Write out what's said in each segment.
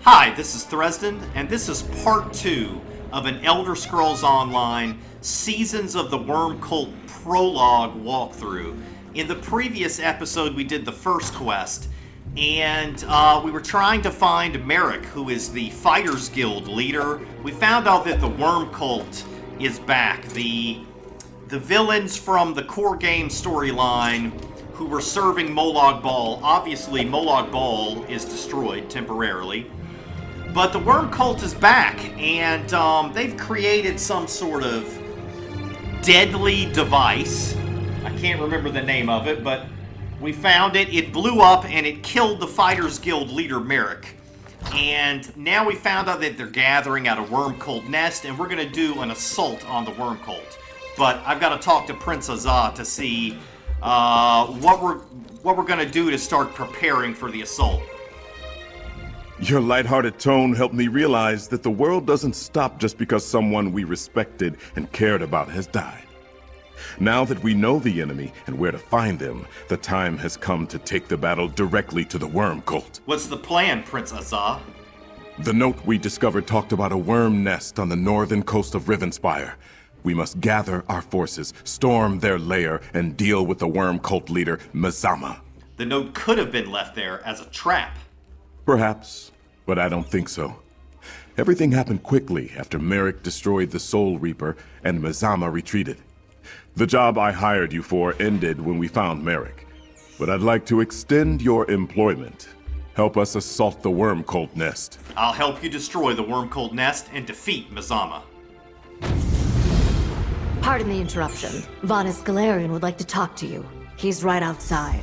Hi, this is Thresden, and this is part 2 of an Elder Scrolls Online Seasons of the Worm Cult Prologue walkthrough. In the previous episode, we did the first quest, and we were trying to find Merrick, who is the Fighters Guild leader. We found out that the Worm Cult is back. The villains from the core game storyline who were serving Molag Bal. Obviously, Molag Bal is destroyed temporarily. But the Worm Cult is back, and they've created some sort of deadly device. I can't remember the name of it, but we found it. It blew up, and it killed the Fighters Guild leader, Merrick. And now we found out that they're gathering at a Worm Cult nest, and we're going to do an assault on the Worm Cult. But I've got to talk to Prince Azah to see what we're going to do to start preparing for the assault. Your lighthearted tone helped me realize that the world doesn't stop just because someone we respected and cared about has died. Now that we know the enemy and where to find them, the time has come to take the battle directly to the Worm Cult. What's the plan, Prince Azah? The note we discovered talked about a worm nest on the northern coast of Rivenspire. We must gather our forces, storm their lair, and deal with the Worm Cult leader, Mazama. The note could have been left there as a trap. Perhaps, but I don't think so. Everything happened quickly after Merrick destroyed the Soul Reaper and Mazama retreated. The job I hired you for ended when we found Merrick, but I'd like to extend your employment. Help us assault the Worm Cult nest. I'll help you destroy the Worm Cult nest and defeat Mazama. Pardon the interruption. Vanis Galarian would like to talk to you. He's right outside.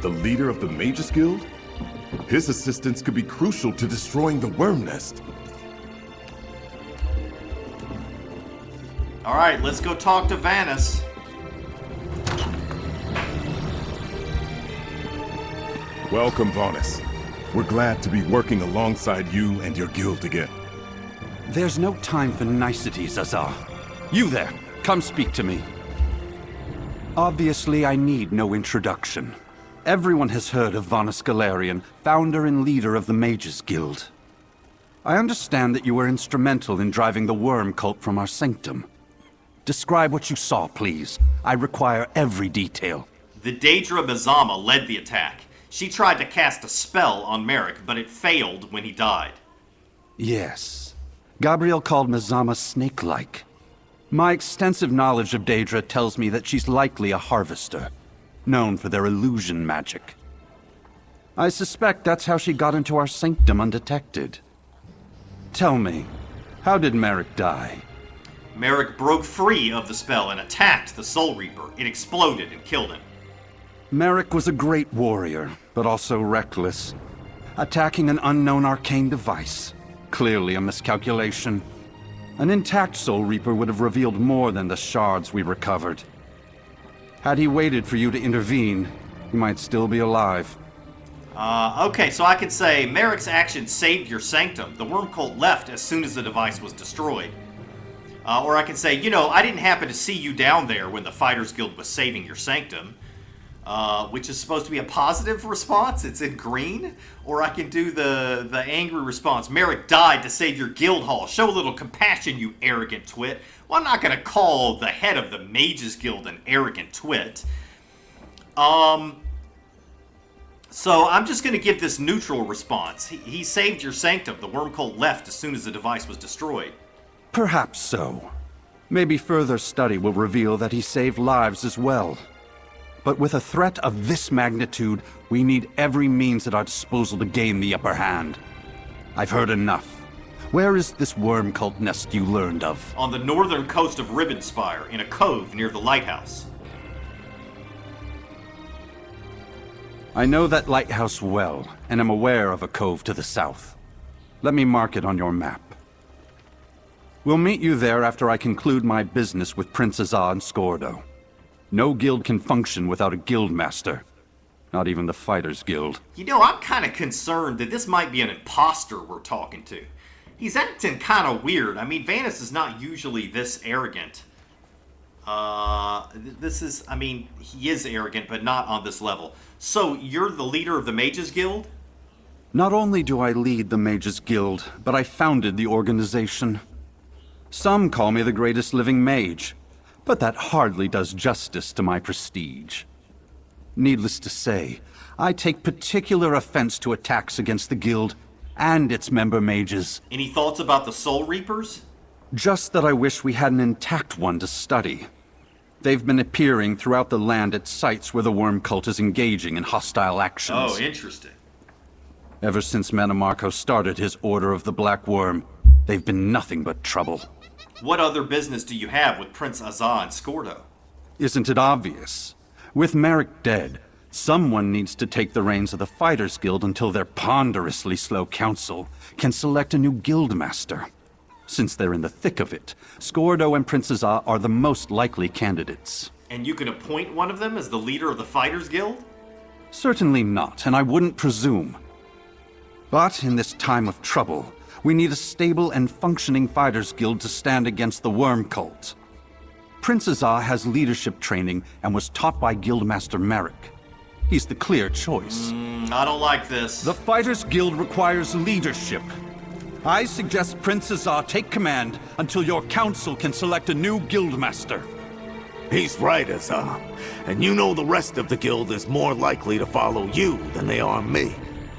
The leader of the Mages Guild? His assistance could be crucial to destroying the worm nest. Alright, let's go talk to Vanis. Welcome, Vanis. We're glad to be working alongside you and your guild again. There's no time for niceties, Azah. You there, come speak to me. Obviously, I need no introduction. Everyone has heard of Vanis Galarian, founder and leader of the Mages Guild. I understand that you were instrumental in driving the Worm Cult from our sanctum. Describe what you saw, please. I require every detail. The Daedra Mazama led the attack. She tried to cast a spell on Merrick, but it failed when he died. Yes. Gabriel called Mazama snake-like. My extensive knowledge of Daedra tells me that she's likely a harvester, known for their illusion magic. I suspect that's how she got into our sanctum undetected. Tell me, how did Merrick die? Merrick broke free of the spell and attacked the Soul Reaper. It exploded and killed him. Merrick was a great warrior, but also reckless, attacking an unknown arcane device. Clearly a miscalculation. An intact Soul Reaper would have revealed more than the shards we recovered. Had he waited for you to intervene, he might still be alive. Okay, so I could say Merrick's action saved your sanctum. The Worm Cult left as soon as the device was destroyed. Or I can say, I didn't happen to see you down there when the Fighters Guild was saving your sanctum. Which is supposed to be a positive response. It's in green. Or I can do the angry response. Merrick died to save your guild hall. Show a little compassion, you arrogant twit. Well, I'm not going to call the head of the Mages Guild an arrogant twit. So I'm just going to give this neutral response. He saved your sanctum. The Worm Cult left as soon as the device was destroyed. Perhaps so. Maybe further study will reveal that he saved lives as well. But with a threat of this magnitude, we need every means at our disposal to gain the upper hand. I've heard enough. Where is this Worm Cult nest you learned of? On the northern coast of Rivenspire, in a cove near the lighthouse. I know that lighthouse well, and am aware of a cove to the south. Let me mark it on your map. We'll meet you there after I conclude my business with Prince Azah and Skordo. No guild can function without a guild master. Not even the Fighters Guild. I'm kind of concerned that this might be an imposter we're talking to. He's acting kind of weird. I mean, Vanis is not usually this arrogant. This is, I mean, he is arrogant, but not on this level. So, you're the leader of the Mages Guild? Not only do I lead the Mages Guild, but I founded the organization. Some call me the greatest living mage, but that hardly does justice to my prestige. Needless to say, I take particular offense to attacks against the Guild and its member mages. Any thoughts about the Soul Reapers? Just that I wish we had an intact one to study. They've been appearing throughout the land at sites where the Worm Cult is engaging in hostile actions. Oh, interesting. Ever since Manamarco started his Order of the Black Worm, they've been nothing but trouble. What other business do you have with Prince Azah and Skordo? Isn't it obvious? With Merrick dead, someone needs to take the reins of the Fighters Guild until their ponderously slow council can select a new guildmaster. Since they're in the thick of it, Skordo and Prince Azah are the most likely candidates. And you can appoint one of them as the leader of the Fighters Guild? Certainly not, and I wouldn't presume. But in this time of trouble, we need a stable and functioning Fighters Guild to stand against the Worm Cult. Prince Azah has leadership training and was taught by Guildmaster Merrick. He's the clear choice. I don't like this. The Fighters Guild requires leadership. I suggest Prince Azah take command until your council can select a new guildmaster. He's right, Azah. And you know the rest of the guild is more likely to follow you than they are me.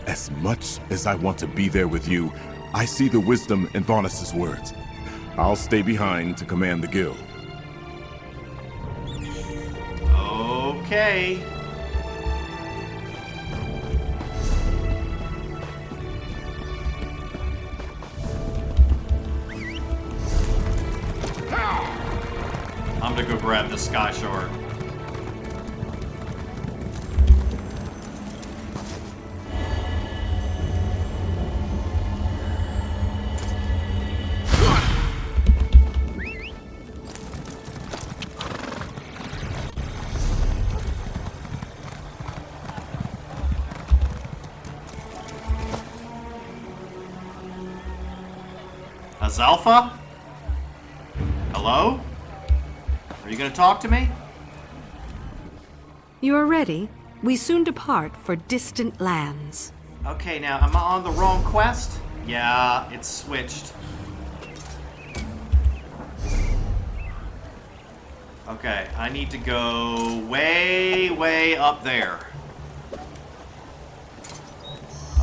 As much as I want to be there with you, I see the wisdom in Varnus' words. I'll stay behind to command the guild. Okay. I'm gonna go grab the Sky Shard. Azalfa? Hello? Are you gonna talk to me? You are ready? We soon depart for distant lands. Okay, now, am I on the wrong quest? Yeah, it's switched. Okay, I need to go way, way up there.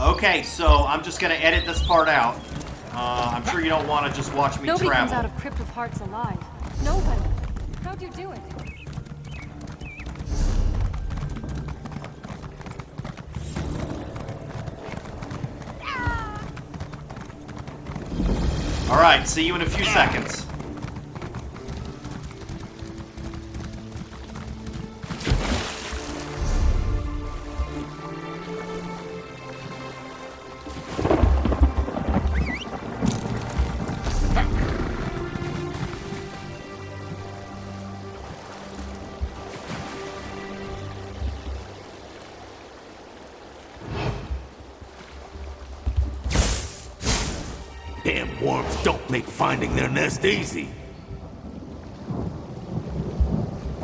Okay, so I'm just gonna edit this part out. I'm sure you don't want to just watch me Nobody travel. comes out of Crypt of Hearts alive. Nobody. How'd you do it? Alright, see you in a few seconds. Damn worms don't make finding their nest easy.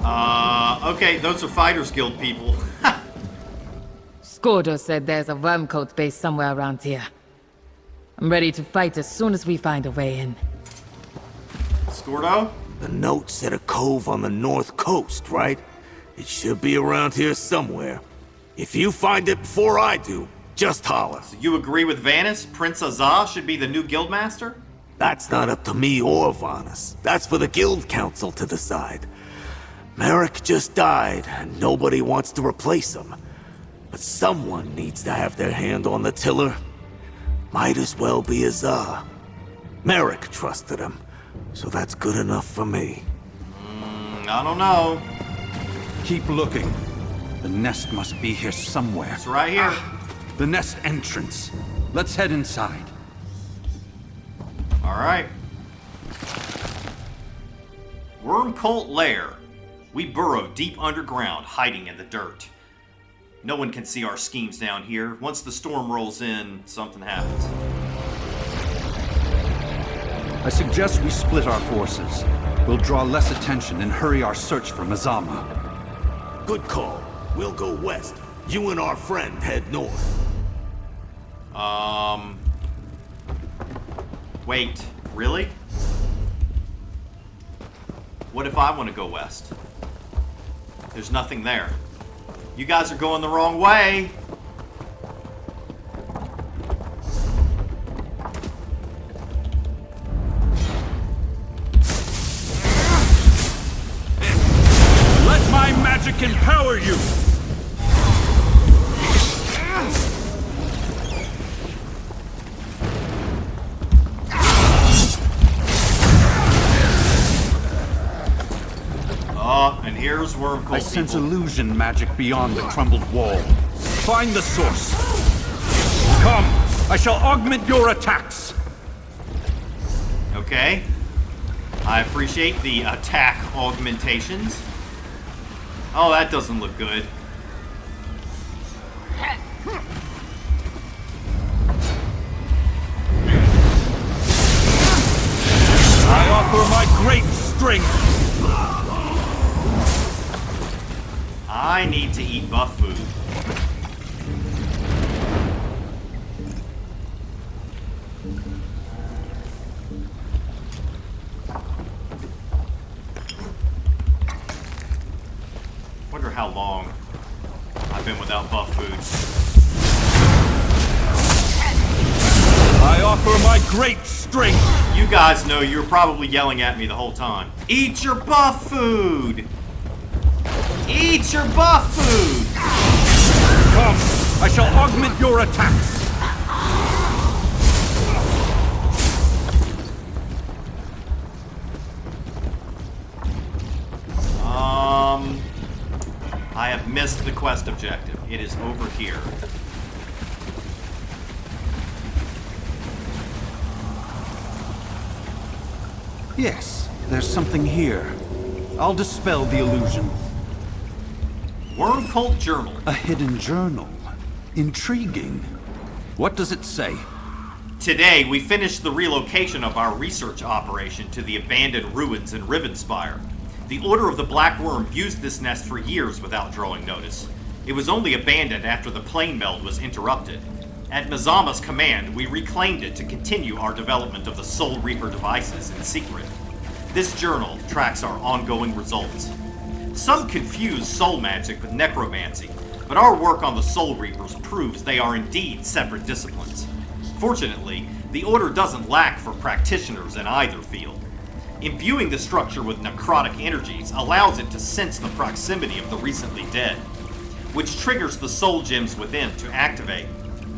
Okay, those are Fighters Guild people. Skordo said there's a Worm Cult base somewhere around here. I'm ready to fight as soon as we find a way in. Skordo? The note said a cove on the north coast, right? It should be around here somewhere. If you find it before I do, just holler. So you agree with Vanus? Prince Azah should be the new guildmaster? That's not up to me or Varnus. That's for the guild council to decide. Merrick just died, and nobody wants to replace him. But someone needs to have their hand on the tiller. Might as well be Azah. Merrick trusted him, so that's good enough for me. I don't know. Keep looking. The nest must be here somewhere. It's right here. The nest entrance. Let's head inside. Alright. Worm Cult Lair. We burrow deep underground, hiding in the dirt. No one can see our schemes down here. Once the storm rolls in, something happens. I suggest we split our forces. We'll draw less attention and hurry our search for Mazama. Good call. We'll go west. You and our friend head north. Wait, really? What if I want to go west? There's nothing there. You guys are going the wrong way. Let my magic empower you! And here's Worm Cult I sense people. illusion magic beyond the crumbled wall. Find the source. Come, I shall augment your attacks. Okay. I appreciate the attack augmentations. Oh, that doesn't look good. I offer my great strength. I need to eat buff food. Wonder how long I've been without buff food. I offer my great strength. You guys know you're probably yelling at me the whole time. Eat your buff food! Eat your buff food! Come, I shall augment your attacks. I have missed the quest objective. It is over here. Yes, there's something here. I'll dispel the illusion. Worm Cult Journal. A hidden journal. Intriguing. What does it say? Today, we finished the relocation of our research operation to the abandoned ruins in Rivenspire. The Order of the Black Worm used this nest for years without drawing notice. It was only abandoned after the plane meld was interrupted. At Mazama's command, we reclaimed it to continue our development of the Soul Reaper devices in secret. This journal tracks our ongoing results. Some confuse soul magic with necromancy, but our work on the Soul Reapers proves they are indeed separate disciplines. Fortunately, the Order doesn't lack for practitioners in either field. Imbuing the structure with necrotic energies allows it to sense the proximity of the recently dead, which triggers the soul gems within to activate.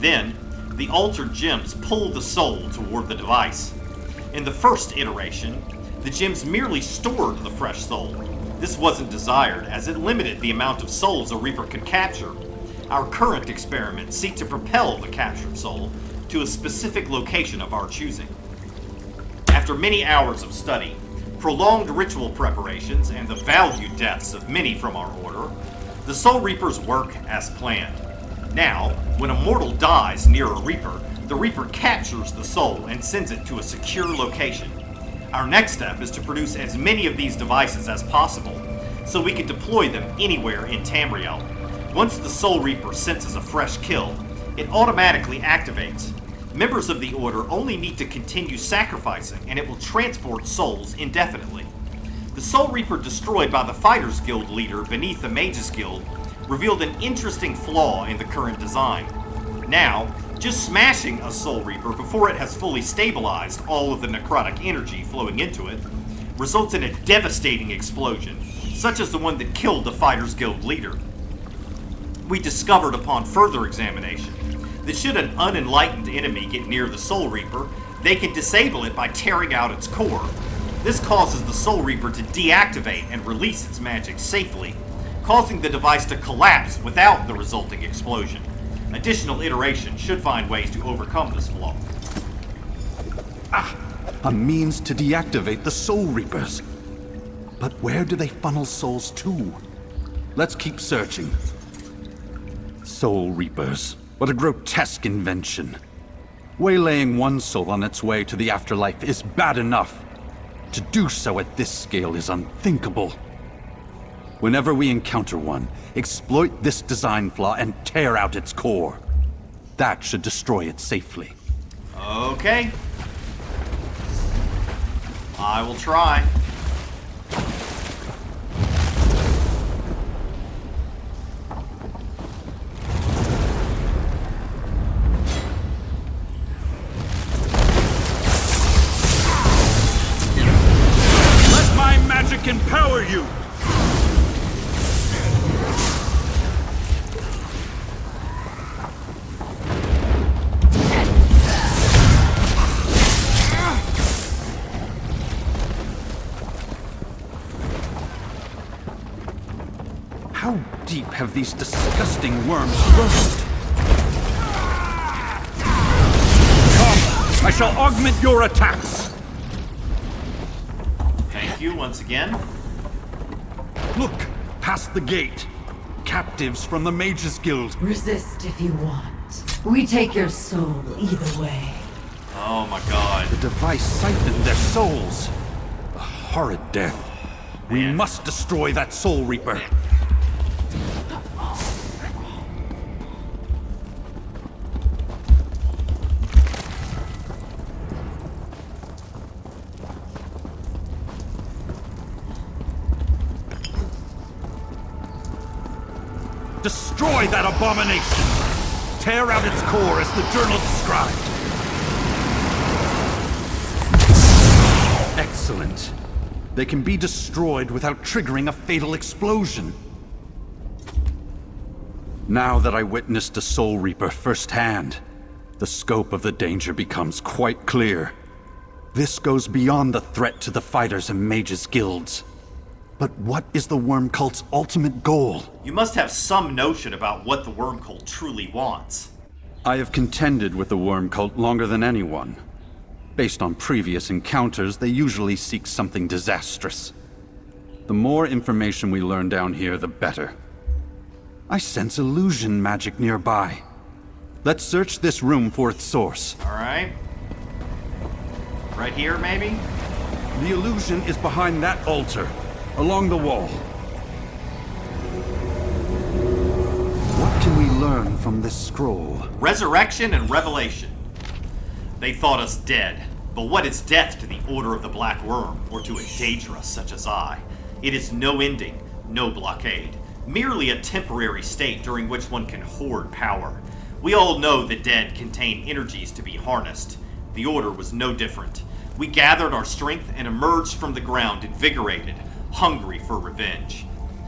Then, the altered gems pull the soul toward the device. In the first iteration, the gems merely stored the fresh soul. This wasn't desired, as it limited the amount of souls a Reaper could capture. Our current experiments seek to propel the captured soul to a specific location of our choosing. After many hours of study, prolonged ritual preparations, and the valued deaths of many from our order, the Soul Reapers work as planned. Now, when a mortal dies near a Reaper, the Reaper captures the soul and sends it to a secure location. Our next step is to produce as many of these devices as possible, so we can deploy them anywhere in Tamriel. Once the Soul Reaper senses a fresh kill, it automatically activates. Members of the Order only need to continue sacrificing, and it will transport souls indefinitely. The Soul Reaper destroyed by the Fighters Guild leader beneath the Mages Guild revealed an interesting flaw in the current design. Now, just smashing a Soul Reaper before it has fully stabilized all of the necrotic energy flowing into it results in a devastating explosion, such as the one that killed the Fighters Guild leader. We discovered upon further examination that should an unenlightened enemy get near the Soul Reaper, they can disable it by tearing out its core. This causes the Soul Reaper to deactivate and release its magic safely, causing the device to collapse without the resulting explosion. Additional iterations should find ways to overcome this flaw. A means to deactivate the Soul Reapers. But where do they funnel souls to? Let's keep searching. Soul Reapers. What a grotesque invention. Waylaying one soul on its way to the afterlife is bad enough. To do so at this scale is unthinkable. Whenever we encounter one, exploit this design flaw and tear out its core. That should destroy it safely. Okay. I will try. Let my magic empower you! How deep have these disgusting worms burrowed? Come, I shall augment your attacks! Thank you once again. Look, past the gate. Captives from the Mages Guild. Resist if you want. We take your soul either way. Oh my god. The device siphoned their souls. A horrid death. We Man. must destroy that Soul Reaper. Destroy that abomination! Tear out its core as the journal described. Excellent. They can be destroyed without triggering a fatal explosion. Now that I witnessed a Soul Reaper firsthand, the scope of the danger becomes quite clear. This goes beyond the threat to the fighters and mages guilds. But what is the Worm Cult's ultimate goal? You must have some notion about what the Worm Cult truly wants. I have contended with the Worm Cult longer than anyone. Based on previous encounters, they usually seek something disastrous. The more information we learn down here, the better. I sense illusion magic nearby. Let's search this room for its source. Alright. Right here, maybe? The illusion is behind that altar, along the wall. What can we learn from this scroll? Resurrection and revelation. They thought us dead, but what is death to the Order of the Black Worm, or to a Daedra such as I? It is no ending, no blockade. Merely a temporary state during which one can hoard power. We all know the dead contain energies to be harnessed. The Order was no different. We gathered our strength and emerged from the ground invigorated, hungry for revenge.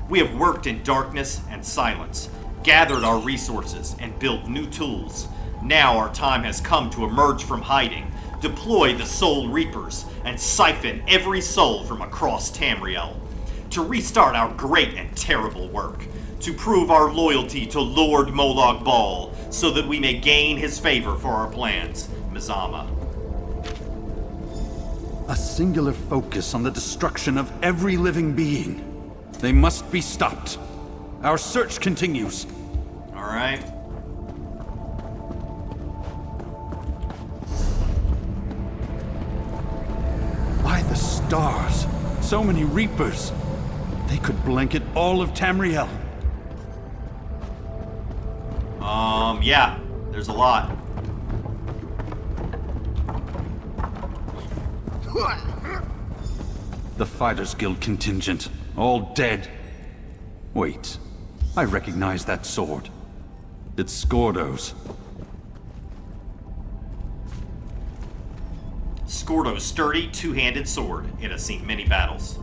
We have worked in darkness and silence, gathered our resources, and built new tools. Now our time has come to emerge from hiding, deploy the Soul Reapers, and siphon every soul from across Tamriel. To restart our great and terrible work. To prove our loyalty to Lord Molag Bal, so that we may gain his favor for our plans. Mazama. A singular focus on the destruction of every living being. They must be stopped. Our search continues. Alright. By the stars, so many Reapers. They could blanket all of Tamriel. Yeah, there's a lot. The Fighters Guild contingent, all dead. Wait, I recognize that sword. It's Skordo's. Skordo's sturdy, two-handed sword. It has seen many battles.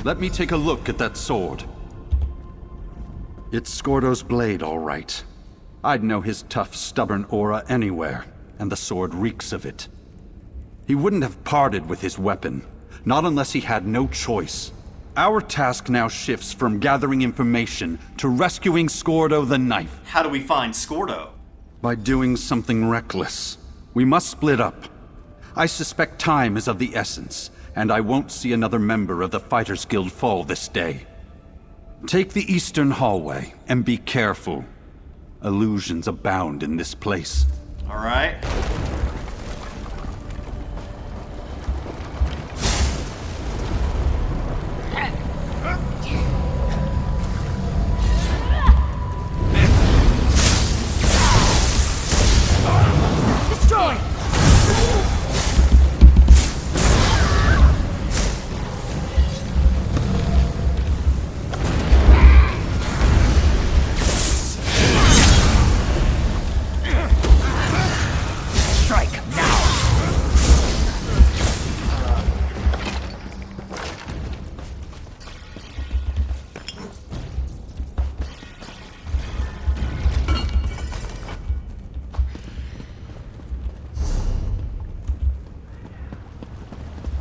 Let me take a look at that sword. It's Skordo's blade, all right. I'd know his tough, stubborn aura anywhere, and the sword reeks of it. He wouldn't have parted with his weapon, not unless he had no choice. Our task now shifts from gathering information to rescuing Skordo the Knife. How do we find Skordo? By doing something reckless. We must split up. I suspect time is of the essence, and I won't see another member of the Fighters Guild fall this day. Take the eastern hallway, and be careful. Illusions abound in this place. Alright.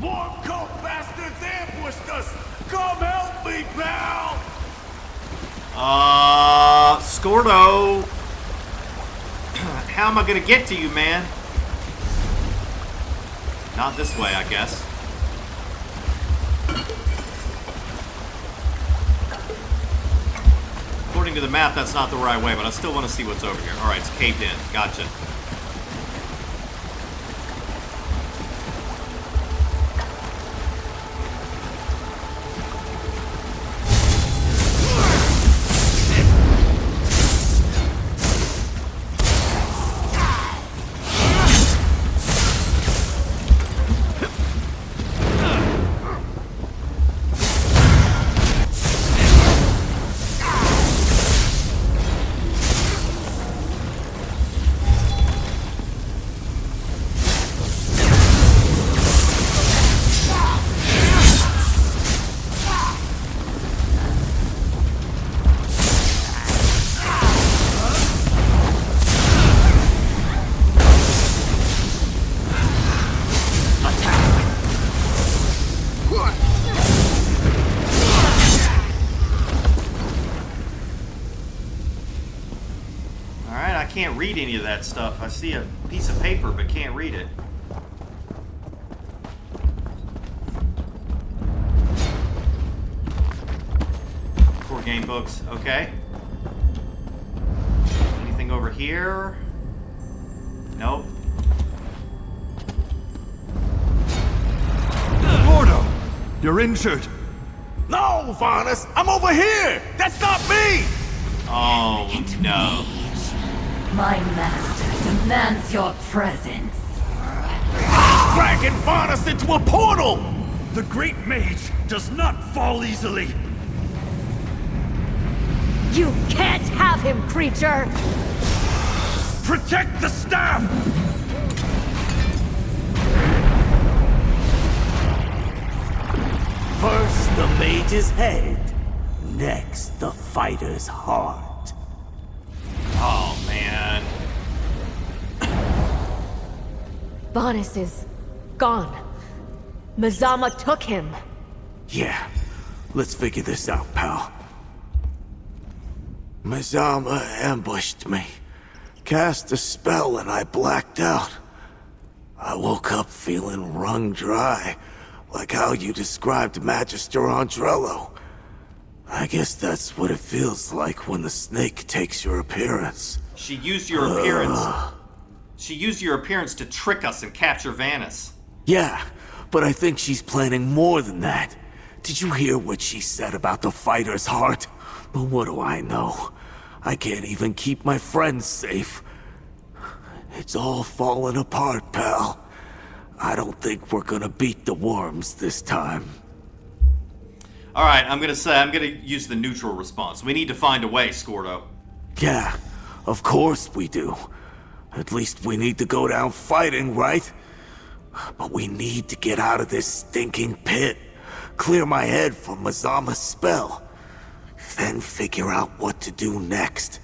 Worm Cult bastards ambushed us! Come help me, pal! Skordo! How am I gonna get to you, man? Not this way, I guess. According to the map, that's not the right way, but I still want to see what's over here. Alright, it's caved in. Gotcha. Can't read any of that stuff. I see a piece of paper but can't read it. Core game books, okay. Anything over here? Nope. Skordo! You're injured! No, Varnus! I'm over here! That's not me! Oh, no. My master demands your presence. Dragging Varnus into a portal! The Great Mage does not fall easily. You can't have him, creature! Protect the staff! First the mage's head, next the fighter's heart. Oh, man. Vanus is gone. Mazama took him. Yeah, let's figure this out, pal. Mazama ambushed me, cast a spell, and I blacked out. I woke up feeling wrung dry, like how you described Magister Andrello. I guess that's what it feels like when the snake takes your appearance. She used your appearance. She used your appearance to trick us and capture Vanus. Yeah, but I think she's planning more than that. Did you hear what she said about the fighter's heart? But what do I know? I can't even keep my friends safe. It's all falling apart, pal. I don't think we're gonna beat the worms this time. Alright, I'm gonna use the neutral response. We need to find a way, Skordo. Yeah, of course we do. At least we need to go down fighting, right? But we need to get out of this stinking pit. Clear my head from Mazama's spell. Then figure out what to do next.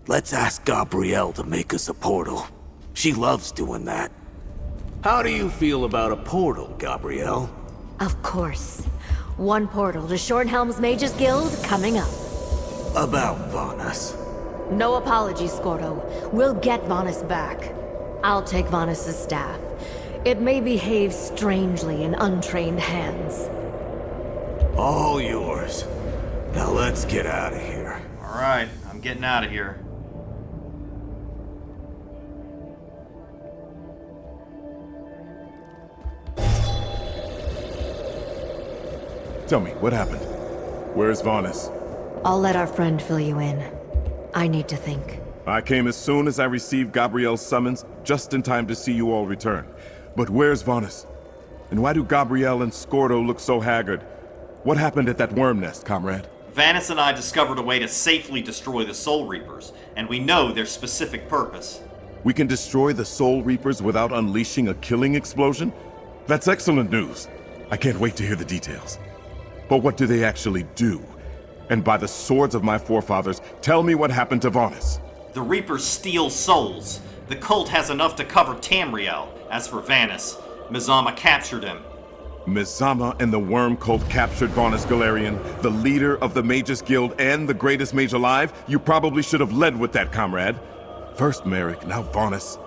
Let's ask Gabrielle to make us a portal. She loves doing that. How do you feel about a portal, Gabrielle? Of course. One portal to Shornhelm's Mages Guild coming up. About Vanus. No apologies, Skordo. We'll get Vanus back. I'll take Vanus's staff. It may behave strangely in untrained hands. All yours. Now let's get out of here. Alright, I'm getting out of here. Tell me, what happened? Where's Vanus? I'll let our friend fill you in. I need to think. I came as soon as I received Gabrielle's summons, just in time to see you all return. But where's Vanus? And why do Gabrielle and Skordo look so haggard? What happened at that worm nest, comrade? Vanus and I discovered a way to safely destroy the Soul Reapers, and we know their specific purpose. We can destroy the Soul Reapers without unleashing a killing explosion? That's excellent news. I can't wait to hear the details. But what do they actually do? And by the swords of my forefathers, tell me what happened to Vanus. The Reapers steal souls. The cult has enough to cover Tamriel. As for Vanus, Mazama captured him. Mazama and the Worm Cult captured Vonus Galarian, the leader of the Mages Guild and the greatest mage alive. You probably should have led with that, comrade. First Merrick, now Vonus.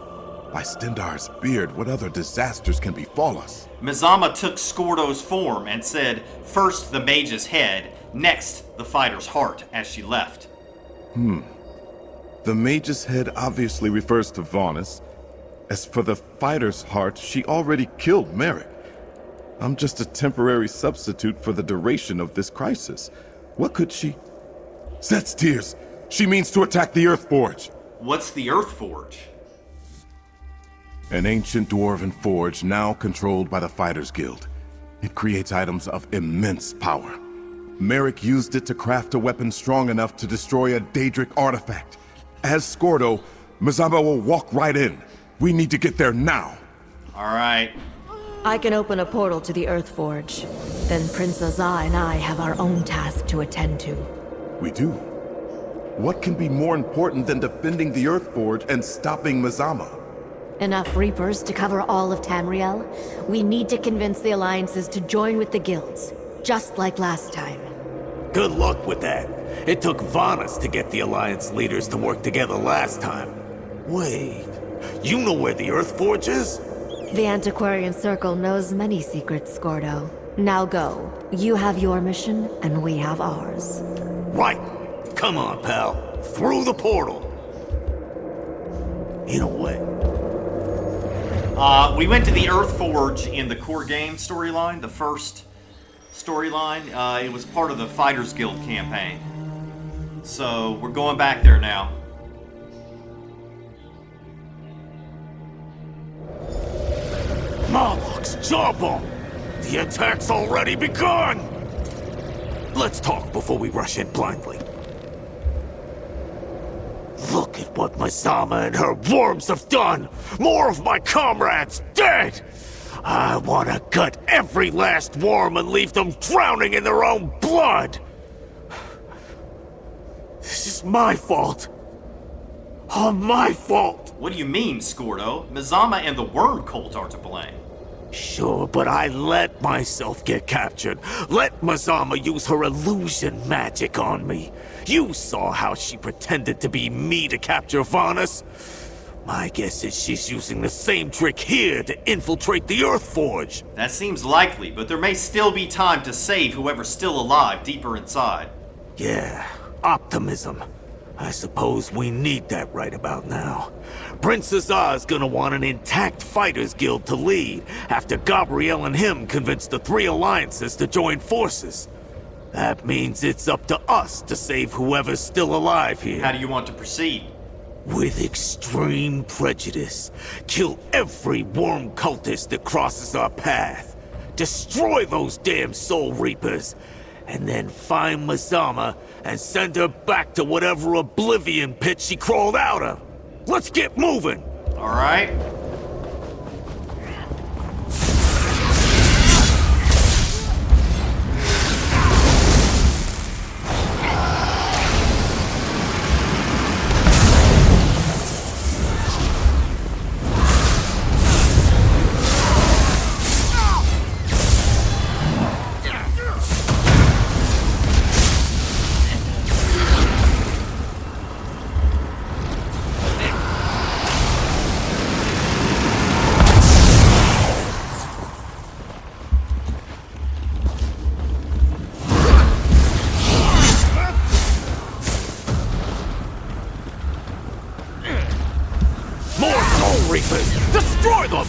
By Stendarr's beard, what other disasters can befall us? Mazama took Skordo's form and said, first the mage's head, next the fighter's heart, as she left. The mage's head obviously refers to Vonus. As for the fighter's heart, she already killed Merrick. I'm just a temporary substitute for the duration of this crisis. What could she... Set's tears! She means to attack the Earth Forge! What's the Earth Forge? An ancient dwarven forge now controlled by the Fighters Guild. It creates items of immense power. Merrick used it to craft a weapon strong enough to destroy a Daedric artifact. As Skordo, Mazama will walk right in. We need to get there now. Alright. I can open a portal to the Earth Forge. Then Prince Azah and I have our own task to attend to. We do. What can be more important than defending the Earth Forge and stopping Mazama? Enough Reapers to cover all of Tamriel? We need to convince the alliances to join with the guilds, just like last time. Good luck with that. It took Vonus to get the Alliance leaders to work together last time. Wait, you know where the Earth Forge is? The Antiquarian Circle knows many secrets, Skordo. Now go. You have your mission, and we have ours. Right. Come on, pal. Through the portal. In a way. We went to the Earth Forge in the core game storyline, the first storyline. It was part of the Fighters Guild campaign. So, we're going back there now. Marlock's jawbone! The attack's already begun! Let's talk before we rush in blindly. Look at what Mazama and her worms have done! More of my comrades dead! I want to gut every last worm and leave them drowning in their own blood! This is my fault. All my fault! What do you mean, Skordo? Mazama and the Worm Cult are to blame. Sure, but I let myself get captured. Let Mazama use her illusion magic on me. You saw how she pretended to be me to capture Vonus. My guess is she's using the same trick here to infiltrate the Earth Forge. That seems likely, but there may still be time to save whoever's still alive deeper inside. Yeah, optimism. I suppose we need that right about now. Prince Azah's gonna want an intact Fighters Guild to lead after Gabriel and him convince the three alliances to join forces. That means it's up to us to save whoever's still alive here. How do you want to proceed? With extreme prejudice. Kill every worm cultist that crosses our path. Destroy those damn Soul Reapers. And then find Mazama and send her back to whatever oblivion pit she crawled out of. Let's get moving! Alright. More Soul Reapers! Destroy them!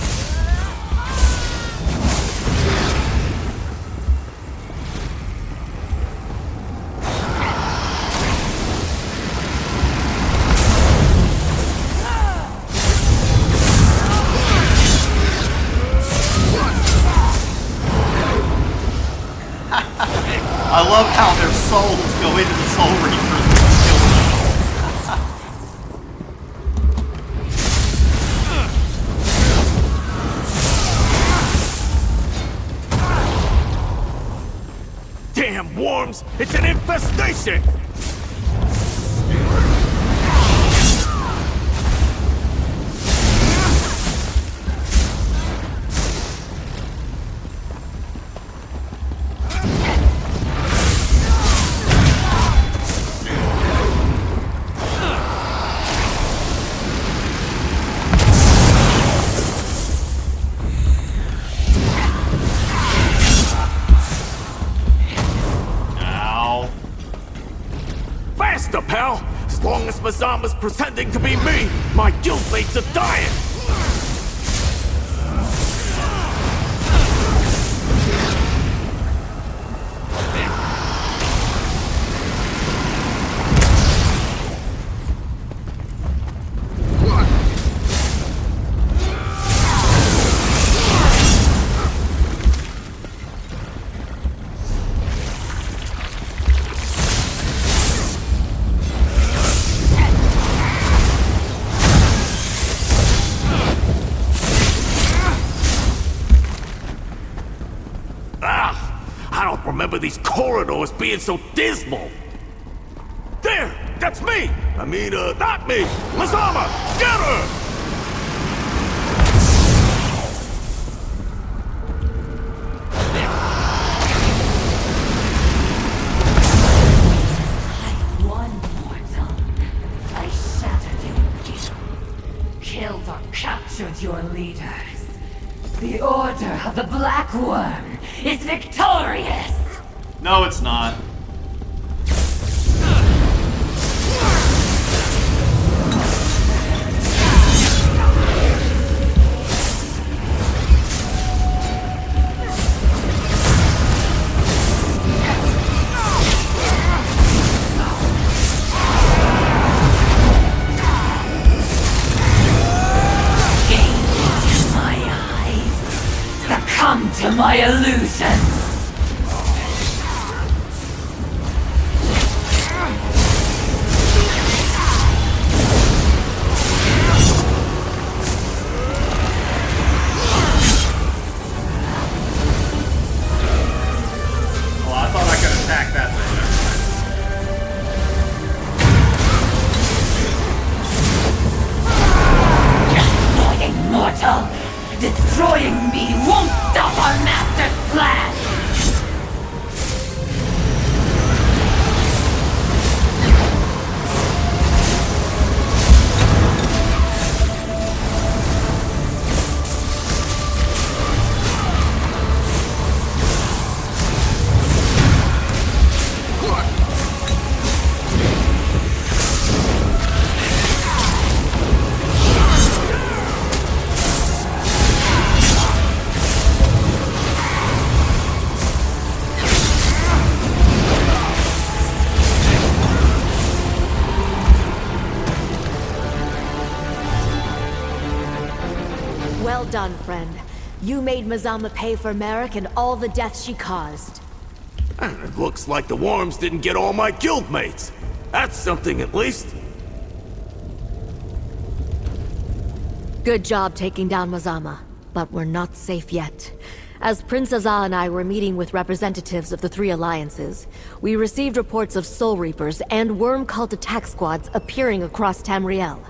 I love how their souls go into the Soul Reapers and kill them. Damn worms! It's an infestation! Mazama's pretending to be me? My guildmates are dying! Remember these corridors being so dismal. There! That's me! I mean, not me! Mazama! Get her! I won, mortal. I shattered you. Killed or captured your leaders. The Order of the Black Worm is victorious! No, it's not. Succumb to my illusions! Destroying me won't stop our master's plan! Well done, friend. You made Mazama pay for Merrick and all the deaths she caused. It looks like the worms didn't get all my guildmates. That's something at least. Good job taking down Mazama, but we're not safe yet. As Prince Azah and I were meeting with representatives of the three alliances, we received reports of Soul Reapers and Worm Cult attack squads appearing across Tamriel.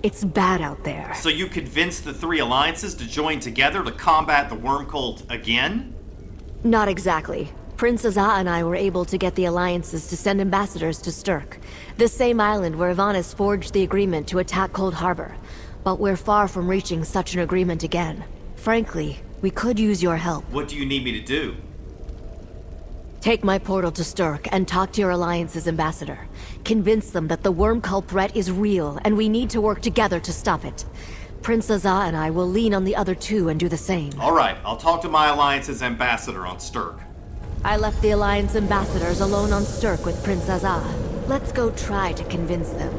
It's bad out there. So you convinced the three alliances to join together to combat the Worm Cult again? Not exactly. Prince Azah and I were able to get the alliances to send ambassadors to Stirk, the same island where Ivanis forged the agreement to attack Cold Harbor. But we're far from reaching such an agreement again. Frankly, we could use your help. What do you need me to do? Take my portal to Stirk and talk to your Alliance's ambassador. Convince them that the Worm Cult threat is real, and we need to work together to stop it. Prince Azah and I will lean on the other two and do the same. Alright, I'll talk to my Alliance's ambassador on Stirk. I left the Alliance ambassadors alone on Stirk with Prince Azah. Let's go try to convince them.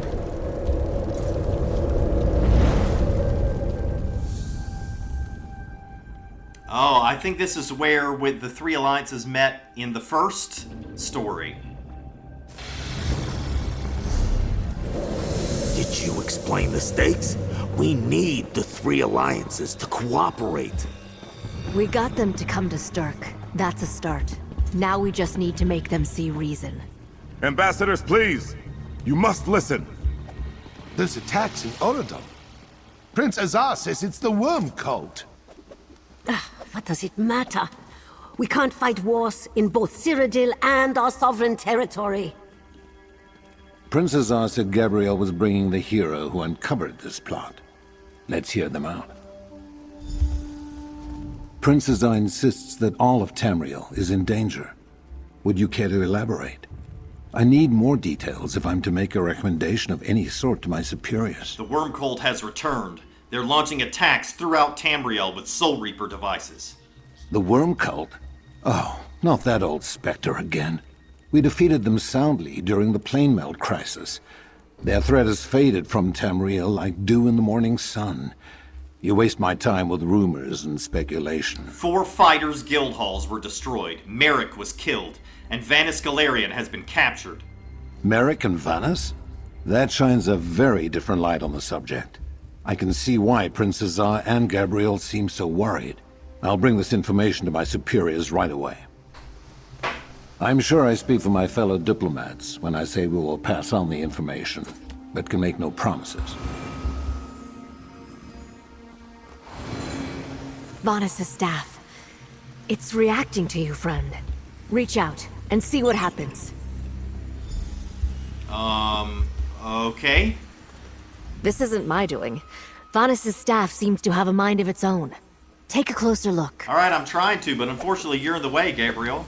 Oh, I think this is where with the three alliances met in the first story. Did you explain the stakes? We need the three alliances to cooperate. We got them to come to Stirk. That's a start. Now we just need to make them see reason. Ambassadors, please! You must listen! There's attacks in Oradon. Prince Azah says it's the Worm Cult. What does it matter? We can't fight wars in both Cyrodiil and our sovereign territory. Prince Azar said Gabriel was bringing the hero who uncovered this plot. Let's hear them out. Prince Azar insists that all of Tamriel is in danger. Would you care to elaborate? I need more details if I'm to make a recommendation of any sort to my superiors. The Worm Cult has returned. They're launching attacks throughout Tamriel with Soul Reaper devices. The Worm Cult? Oh, not that old specter again. We defeated them soundly during the plane melt crisis. Their threat has faded from Tamriel like dew in the morning sun. You waste my time with rumors and speculation. 4 fighters' guild halls were destroyed. Merrick was killed, and Vanus Galarian has been captured. Merrick and Vanus? That shines a very different light on the subject. I can see why Prince Azar and Gabriel seem so worried. I'll bring this information to my superiors right away. I'm sure I speak for my fellow diplomats when I say we will pass on the information, but can make no promises. Vanus' staff. It's reacting to you, friend. Reach out and see what happens. Okay. This isn't my doing. Vanus' staff seems to have a mind of its own. Take a closer look. Alright, I'm trying to, but unfortunately you're in the way, Gabriel.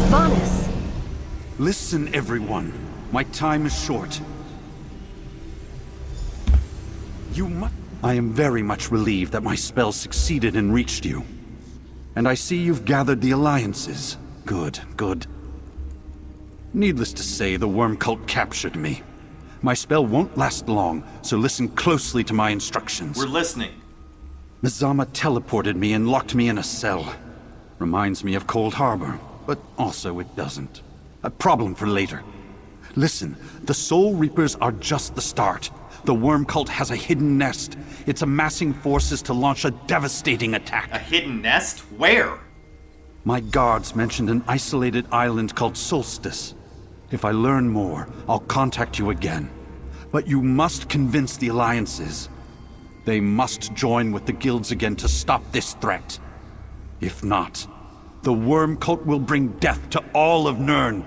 Vanus! Listen, everyone. My time is short. I am very much relieved that my spell succeeded and reached you. And I see you've gathered the alliances. Good, good. Needless to say, the Worm Cult captured me. My spell won't last long, so listen closely to my instructions. We're listening. Mazama teleported me and locked me in a cell. Reminds me of Cold Harbor, but also it doesn't. A problem for later. Listen, the Soul Reapers are just the start. The Worm Cult has a hidden nest. It's amassing forces to launch a devastating attack. A hidden nest? Where? My guards mentioned an isolated island called Solstice. If I learn more, I'll contact you again. But you must convince the alliances. They must join with the guilds again to stop this threat. If not, the Worm Cult will bring death to all of Nirn.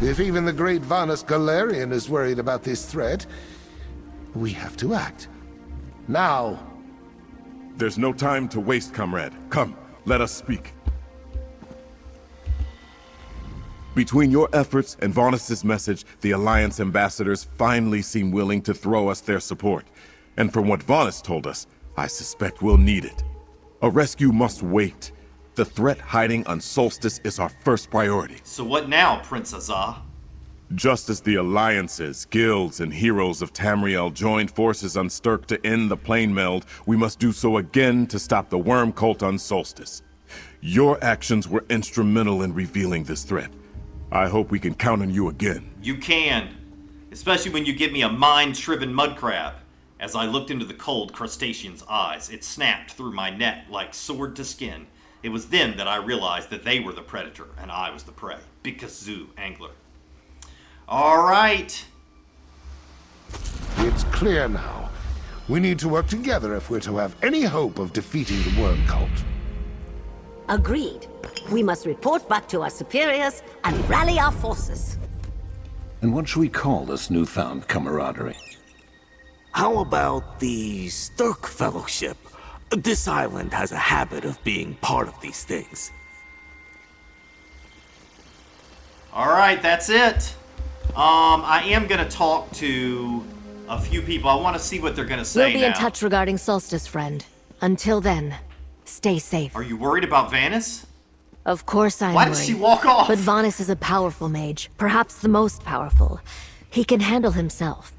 If even the great Vanus Galarian is worried about this threat, we have to act. Now. There's no time to waste, comrade. Come, let us speak. Between your efforts and Vanus' message, the Alliance ambassadors finally seem willing to throw us their support. And from what Vanus told us, I suspect we'll need it. A rescue must wait. The threat hiding on Solstice is our first priority. So what now, Prince Azar? Just as the alliances, guilds, and heroes of Tamriel joined forces on Stirk to end the plane meld, we must do so again to stop the Worm Cult on Solstice. Your actions were instrumental in revealing this threat. I hope we can count on you again. You can. Especially when you give me a mind-shriven mud crab. As I looked into the cold crustacean's eyes, it snapped through my neck like sword to skin. It was then that I realized that they were the predator and I was the prey. Big kazoo angler. Alright. It's clear now. We need to work together if we're to have any hope of defeating the Worm Cult. Agreed. We must report back to our superiors and rally our forces. And what should we call this newfound camaraderie? How about the Stirk Fellowship? This island has a habit of being part of these things. Alright, that's it. I am going to talk to a few people. I want to see what they're going to say now. We'll be in touch regarding Solstice, friend. Until then, stay safe. Are you worried about Vanus? Of course I'm Why worried. did she walk off? But Vanus is a powerful mage. Perhaps the most powerful. He can handle himself.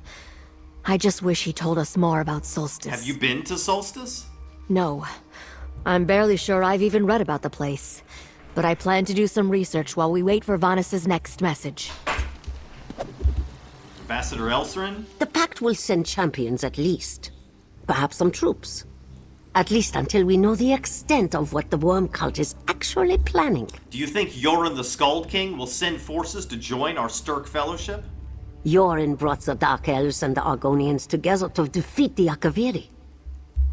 I just wish he told us more about Solstice. Have you been to Solstice? No. I'm barely sure I've even read about the place. But I plan to do some research while we wait for Vanus' next message. Ambassador Elsrin? The Pact will send champions at least. Perhaps some troops. At least until we know the extent of what the Worm Cult is actually planning. Do you think Yoren the Skald King will send forces to join our Stirk Fellowship? Yoren brought the Dark Elves and the Argonians together to defeat the Akaviri.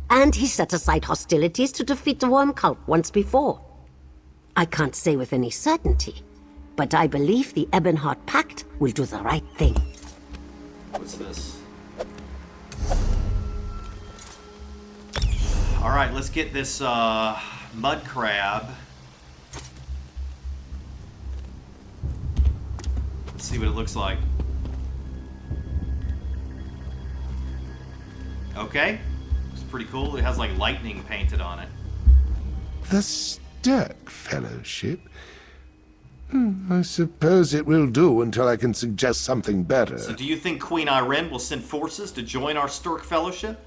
And he set aside hostilities to defeat the Worm Cult once before. I can't say with any certainty, but I believe the Ebonheart Pact will do the right thing. What's this? Alright, let's get this Mud crab. Let's see what it looks like. Okay. It's pretty cool. It has like lightning painted on it. The Stirk Fellowship? I suppose it will do until I can suggest something better. So do you think Queen Irene will send forces to join our Stirk Fellowship?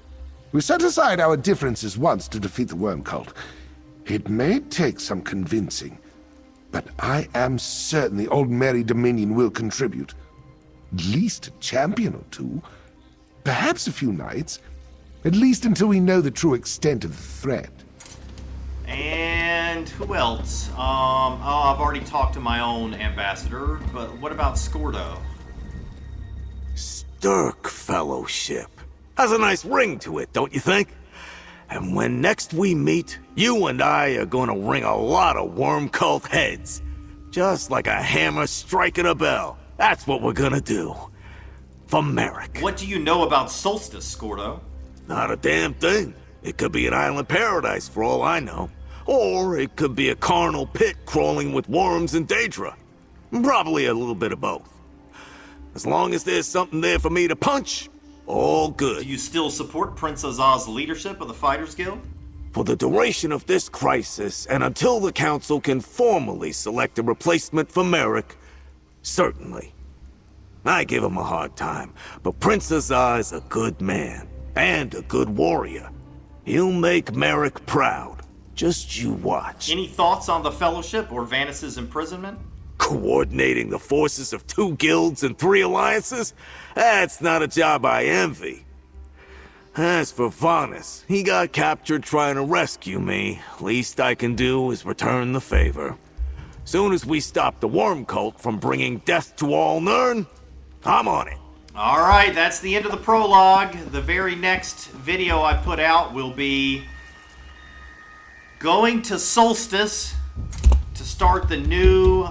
We set aside our differences once to defeat the Worm Cult. It may take some convincing, but I am certain the Old Merry Dominion will contribute. At least a champion or two. Perhaps a few knights. At least until we know the true extent of the threat. And who else? I've already talked to my own ambassador, but what about Skordo? Stirk Fellowship. Has a nice ring to it, don't you think? And when next we meet, you and I are gonna ring a lot of Worm Cult heads. Just like a hammer striking a bell. That's what we're gonna do. For Merrick. What do you know about Solstice, Skordo? Not a damn thing. It could be an island paradise for all I know. Or it could be a carnal pit crawling with worms and Daedra. Probably a little bit of both. As long as there's something there for me to punch, all good. Do you still support Prince Azaz's leadership of the Fighters Guild? For the duration of this crisis, and until the Council can formally select a replacement for Merrick, certainly. I give him a hard time, but Prince Azaz is a good man, and a good warrior. He'll make Merrick proud. Just you watch. Any thoughts on the Fellowship or Vanus's imprisonment? Coordinating the forces of 2 guilds and 3 alliances? That's not a job I envy. As for Vanus, he got captured trying to rescue me. Least I can do is return the favor. Soon as we stop the Worm Cult from bringing death to all Nirn, I'm on it. Alright, that's the end of the prologue. The very next video I put out will be going to Solstice to start the new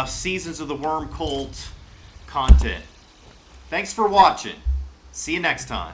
Seasons of the Worm Cult content. Thanks for watching. See you next time.